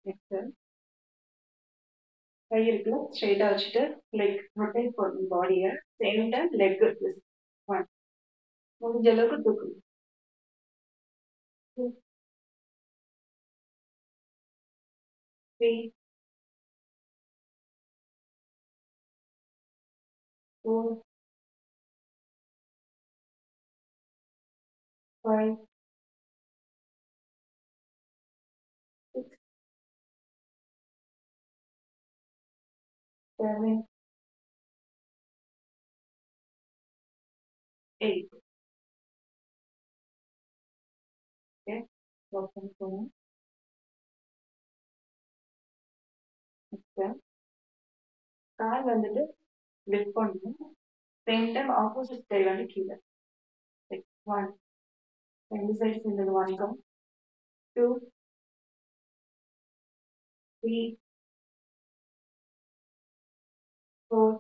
Next, கை இருக்குல்ல ஸ்ட்ரைட்டா வச்சுட்டு லைக் ரொட்டேட் பண்ணணும் பாடியை. Same time leg twist. One, முடிஞ்ச அளவுக்கு தூக்கணும். Two, three, four, five, six, seven, eight. Okay, work பண்ணிக்கோங்க. நெக்ஸ்ட், கால் வந்துட்டு லிஃப்ட் பண்ணணும். சேம் டைம் ஆப்போசிட் கை வந்து கீழே. லைக் ஒன், ரெண்டு சைடு சேர்ந்தது. One come. Two, three, four,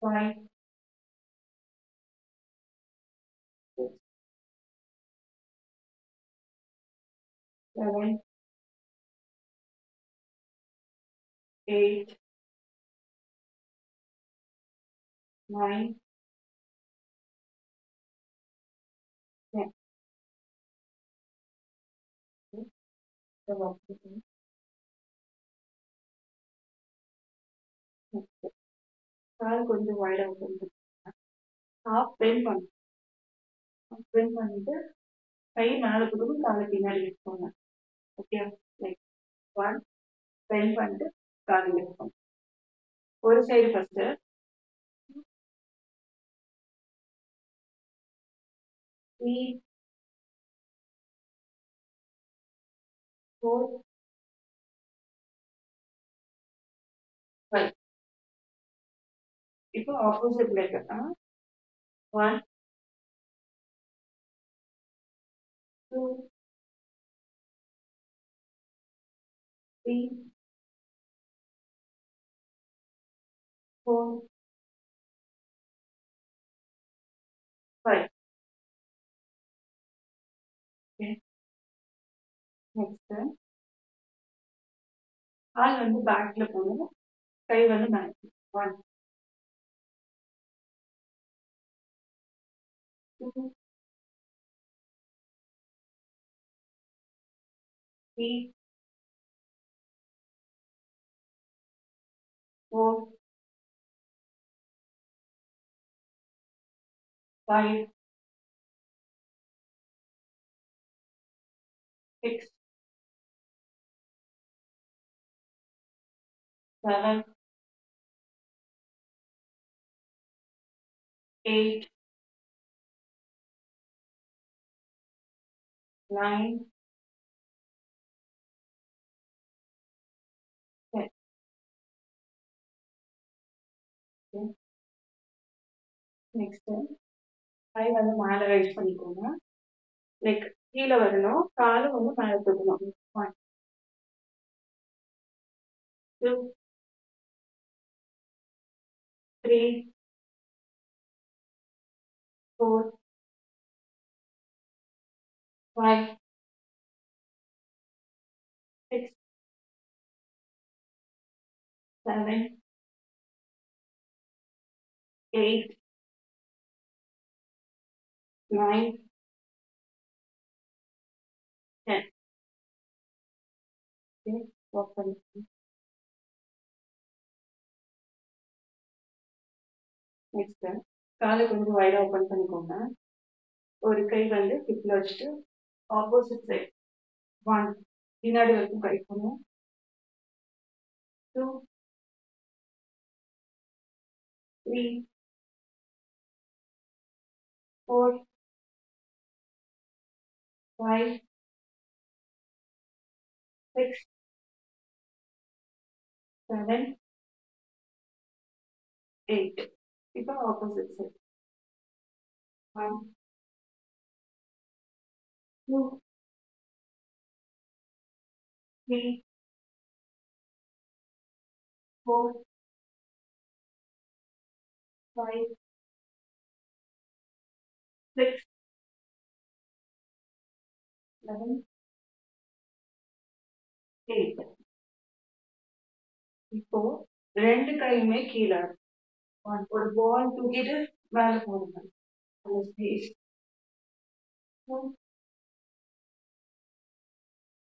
five, six, seven, eight, nine, 10. கால் கொஞ்சம் வைடா ஓப்பன் பண்ணி ஹாஃப் பெண்ட் பண்ணணும். பெண்ட் பண்ணிட்டு கை மேலே கொடுத்து காலை பின்னாடி வச்சுக்கோங்க. ஓகே, லைக் ஒன், பெண்ட் பண்ணிட்டு காலை லிஃப்ட் பண்ணும். ஒரு side first. Three, four, five. இப்போ opposite leg. One, two, three, four, five. Okay, next கால் வந்து பேக்ல போகணும். கை வந்து மேலே. One, two, three, four, five, six, seven, eight, nine, 10. Next கை வந்து மேலே ரைஸ் பண்ணிக்கோங்க. லைக் கீழே வரணும். காலும் வந்து மேலே தூக்கணும். One, two, three, four, five, six, seven, eight, nine, 10. Okay, work பண்ணிக்கோங்க. நெக்ஸ்ட் காலை கொஞ்சம் வைடா ஓப்பன் பண்ணிக்கோங்க. ஒரு கை வந்து ஹிப்ல வச்சுட்டு ஆப்போசிட் சைட். ஒன், பின்னாடி வரைக்கும் கை போகணும். Two, three, four, five, six, seven, eight. இப்போ opposite side. One, two, three, four, five, six, seven, 8. இப்போ ரெண்டு கையுமே கீழே ஒரு பால் தூக்கிட்டு மேல போடுங்க. அந்த ஸ்பேஸ் 2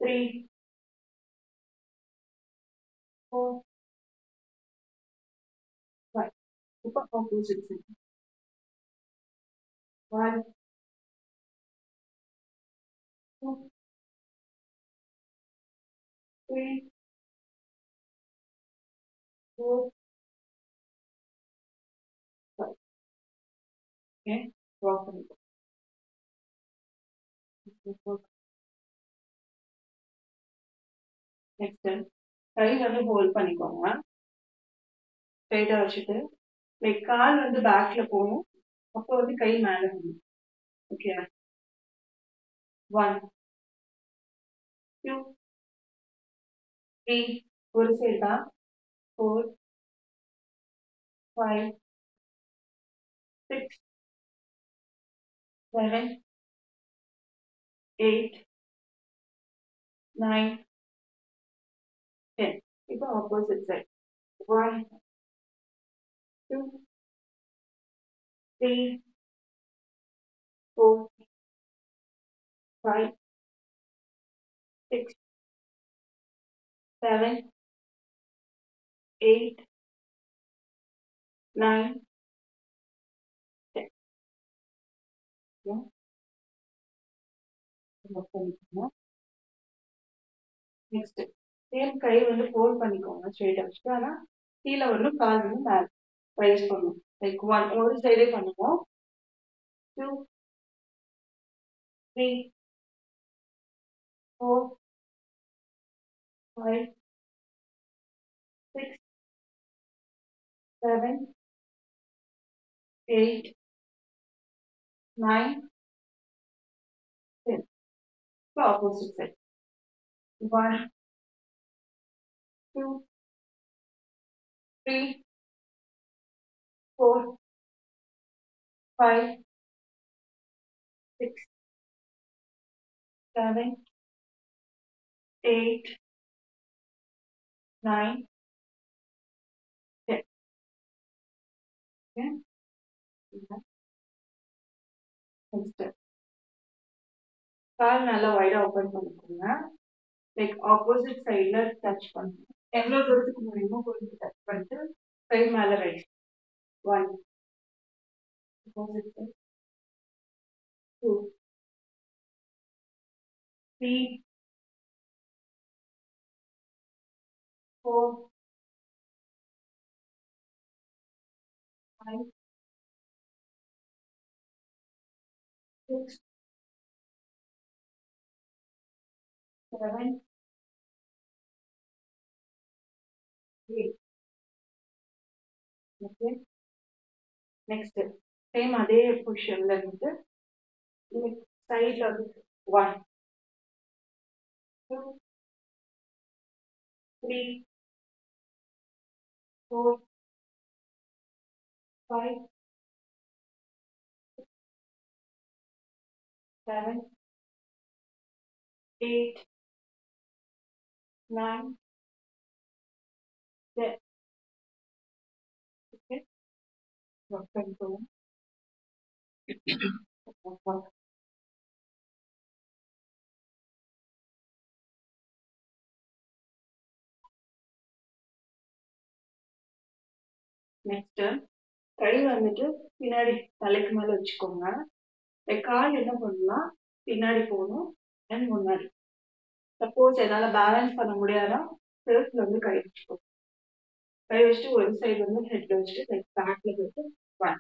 3 4 5. இப்போ ஆப்போசிட் சைடு 1 2 3 4 5. ஓகே, ட்ராப் பண்ணிக்கோ. நெக்ஸ்ட் கை வந்து ஹோல்ட் பண்ணிக்கோங்க. ஸ்ட்ரைட்டா வச்சுட்டு லைக் கால் வந்து பேக்ல போகணும். அப்போ வந்து கை மேல போகணும். ஓகே, 1 2 3 ஒரு சைடு தான். 4 5 6 7 8 9 10. இப்போ ஆப்போசிட் சைடு 1 2 3 4 5 6 7 8 9 10. நெக்ஸ்ட் சேம் கை வந்து ஃபோல்ட் பண்ணிக்கோங்க ஸ்ட்ரெயிட்டா வச்சுட்டு. ஆனா கீழே வரணும், கால் வந்து மேல ரைஸ் பண்ணணும். லைக் ஒரு சைடே பண்ணுவோம். 2 3 4 5 6 7 8 9 10. இப்போ ஆப்போசிட் சைடு 1 2 3 4 5 6 7 8 9 10. நெக்ஸ்ட் கால் நல்லா வைடா ஓபன் பண்ணிக்கோங்க. லைக் ஆப்போசிட் சைடுல டச் பண்ணுங்க. எவ்வளவு தூரத்துக்கு முடியுமோ கொஞ்சம் டச் பண்ணிட்டு கை மேல rice. 1 opposite side 2 3 4 5 6 7 8. Okay, next same அதே பொசிஷன்ல இருந்து சைட்ல வந்து 1 2 3 4 5 7 8 9 10. ஓகே, ஒர்க் பண்ணிக்கோங்க. நெக்ஸ்ட் கை வந்துட்டு பின்னாடி தலைக்கு மேல வச்சுக்கோங்க. கால் என்ன பண்ணலாம், பின்னாடி போகணும் அண்ட் முன்னாடி. சப்போஸ் என்னால பேலன்ஸ் பண்ண முடியாதா செல்ஃப்ல வந்து கை வச்சுக்கோங்க. கை வச்சுட்டு ஒரு சைடு வந்து ஹெட்ல வச்சுட்டு லைக் பேக்ல போயிட்டு 1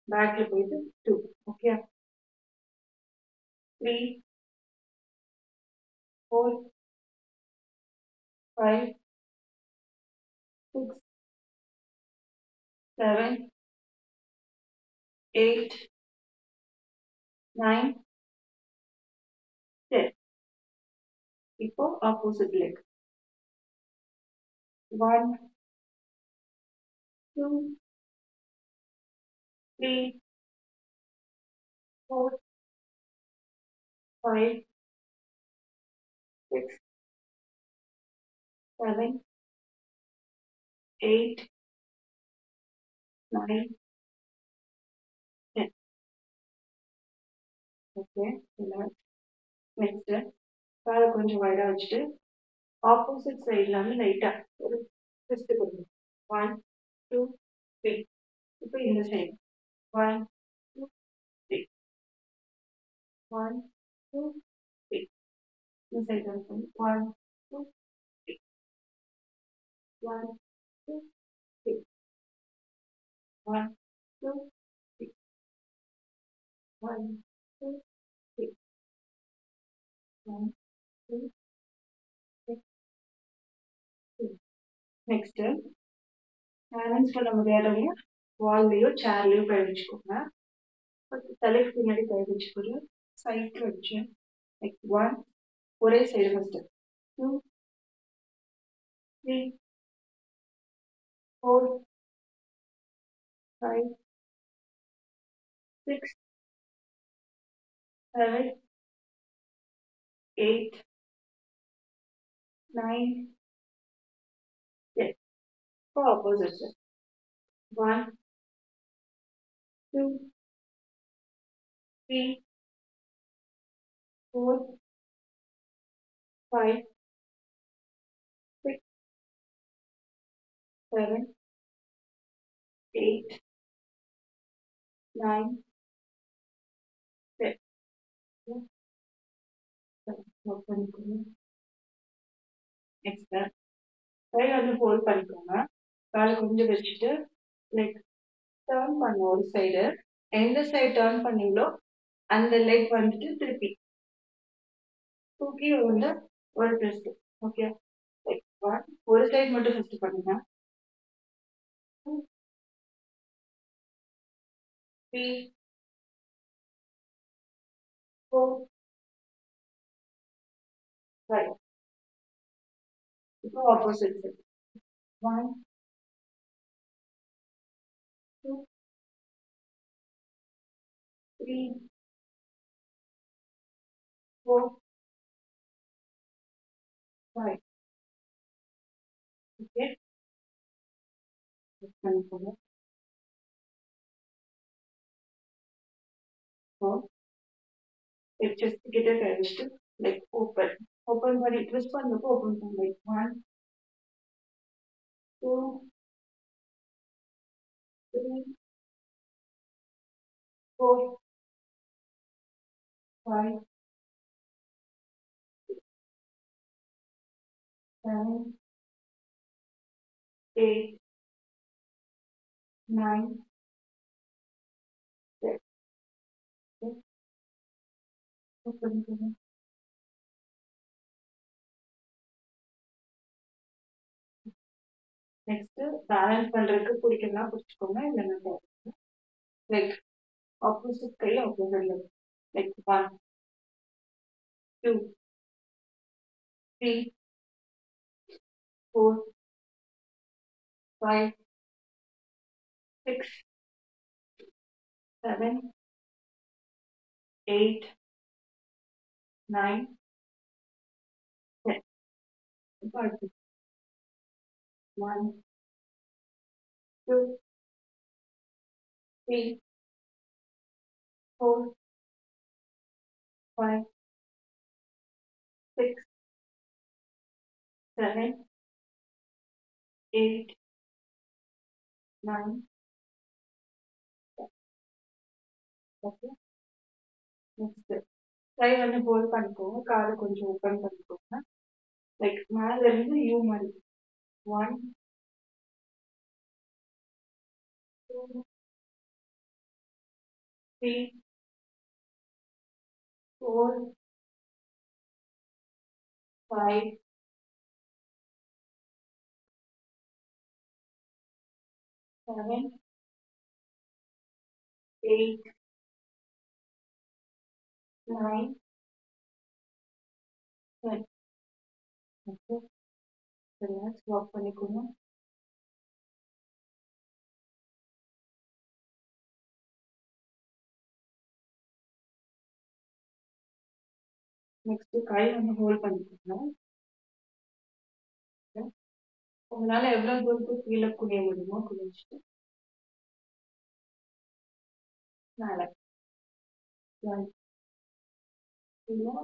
பேக்ல போயிட்டு 2. ஓகே, 3 4 5 6 7 8 9 10. இப்போ ஆப்போசிட் லெக் 1 2 3 4 5 6 7, 8, 9, 10. ஓகே. நெக்ஸ்ட் காலை கொஞ்சம் வைடா வச்சுட்டு ஆப்போசிட் சைட்ல வந்து லைட்டா ஒரு ட்விஸ்ட் கொடுங்க. 1, 2, 3. இப்போ இந்த சைடு 1, 2, 3. 1, 2, 3. இந்த சைடு வந்து 1, 2, 3. 1, 2, 3. 1, 2, 3. 1, 2, 3. 1, 2, 3. நெக்ஸ்ட் பேலன்ஸ் பண்ண முடியாதவங்க வால்லையோ சேர்லையோ கை வச்சுக்கோங்க. தலைக்கு பின்னாடி கை வச்சுக்கொரு சைட்ல வச்சு லைக் 1 ஒரே சைடு ஃபர்ஸ்ட் 2, 3, 4, 5, 6, 7, 8, 9, 10. இப்போ ஆப்போசிட் 1, 2, 3, 4, 5, 6, 7, 8, 9, 10. நோட் பண்ணிக்கோங்க. நெக்ஸ்ட் கை வந்து ஹோல்ட் பண்ணிக்கோங்க. காலை கொஞ்சம் வச்சுட்டு லைக் டர்ன் பண்ண ஒரு சைடு. எந்த சைடு டர்ன் பண்ணீங்களோ அந்த லெக் வந்துட்டு திருப்பி தூக்கி வந்து ஒரு ட்விஸ்ட். ஓகே. லைக் 1 ஒரு சைடு மட்டும் ஃபர்ஸ்ட் பண்ணுங்க. 2, 3, 4, 5. இப்போ ஆப்போசிட் சைடு 1, 2, 3, 4, 5. ஓகே. பண்ணிக்கோங்க. ஸோ செஸ்ட் கிட்ட கை வச்சுட்டு லைக் ஓப்பன் ஓப்பன் பண்ணி ட்விஸ்ட் பண்ணப்போ ஓப்பன் பண்ண லைக் 1, 2, 3, 4, 5, 7, 8, 9, 10. பண்ணிக்கோங்க. நெக்ஸ்ட் பேலன்ஸ் பண்றதுக்கு பிடிக்கும்னா பிடிச்சிக்கோங்க. இல்லைன்னா லைக் ஆப்போசிட் கை ஆப்போசிட்ல லைக் 1, 2, 3, 4, 5, 6, 7, 8, 9, 10. இப்போ அடுத்து 1, 2, 3, 4, 5, 6, 7, 8, 9, 10. ஓகே. நெக்ஸ்ட் கை வந்து ஹோல்ட் பண்ணிக்கோங்க. காலை கொஞ்சம் ஓப்பன் பண்ணிக்கோங்க. லைக் மேல இருந்து யூ மாதிரி 1, 2, 3, 4, 5, 7, 8, 9, 10. ஓகே. ரிலாக்ஸ் வாக் பண்ணிக்கோங்க. நெக்ஸ்ட் கை வந்து ஹோல்ட் பண்ணிக்கோங்க. உங்களால எவ்வளவு தூரத்துக்கு கீழே குனிய முடியுமோ குனிஞ்சிட்டு மேல 1 2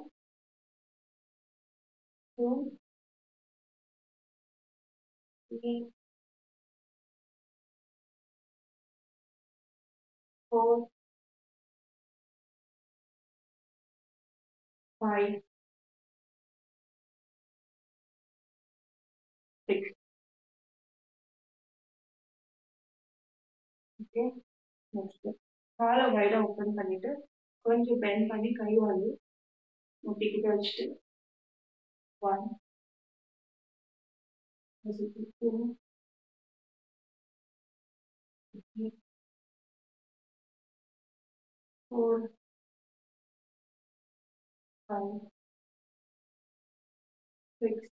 3 4 5 6. ஓகே, நெக்ஸ்ட் காலை வைடா ஓப்பன் பண்ணிட்டு கொஞ்சம் பெண்ட் பண்ணி கை வந்து முட்டிக்கிட்டு வச்சுட்டு 1 2 3 4 5 6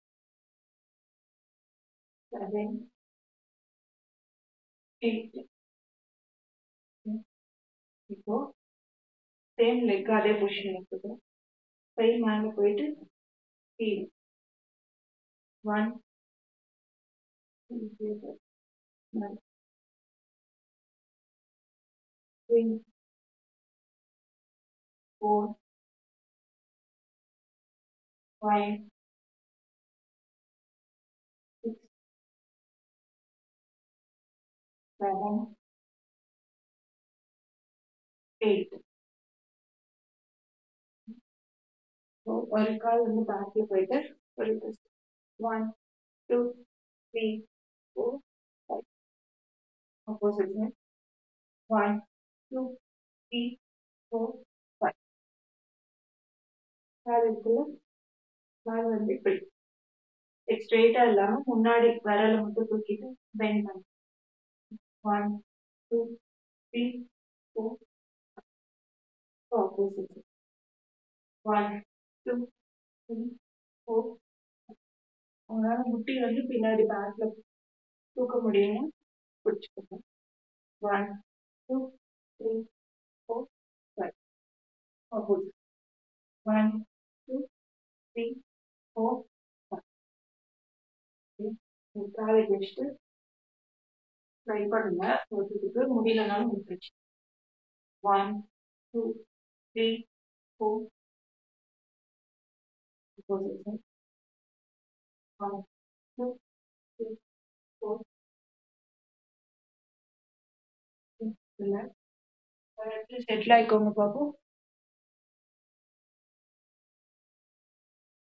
7 8. இப்போ சேம் லெக் அதே பொசிஷன் இருக்குது. கை மேலே போயிட்டு கீழ் 1 2 3 4 5 6 7 8. ஒரு கால் வந்து பேக்ல போயிட்டு ஒரு 1 2 3 4 5 ஆப்போசிட் 1 2 3 4 5. கால் இருக்குல்ல, கால் வந்து இப்படி ஸ்ட்ரெயிட்டா இல்லாம முன்னாடி விரலை மட்டும் தூக்கிட்டு பெண்ட் பண்ணு. 1 2 3 4 ஆப்போசிட் 1 2 3 4. உங்களால முட்டி வந்து பின்னாடி பேக்ல தூக்க முடியும், பிடிச்சுக்கோங்க. 1 2 3 4 5 ஆப்போசிட் 1 2 3 4 5. காலை வச்சுட்டு ட்ரை பண்ணுங்க, ஒருத்தருக்கு முடியலனாலும் விட்டுருச்சு. 1 2 3 4 ஆப்போசிட் 1 2 3 4. இல்ல, செட்டில் ஆயிக்கோங்க பாப்போம்.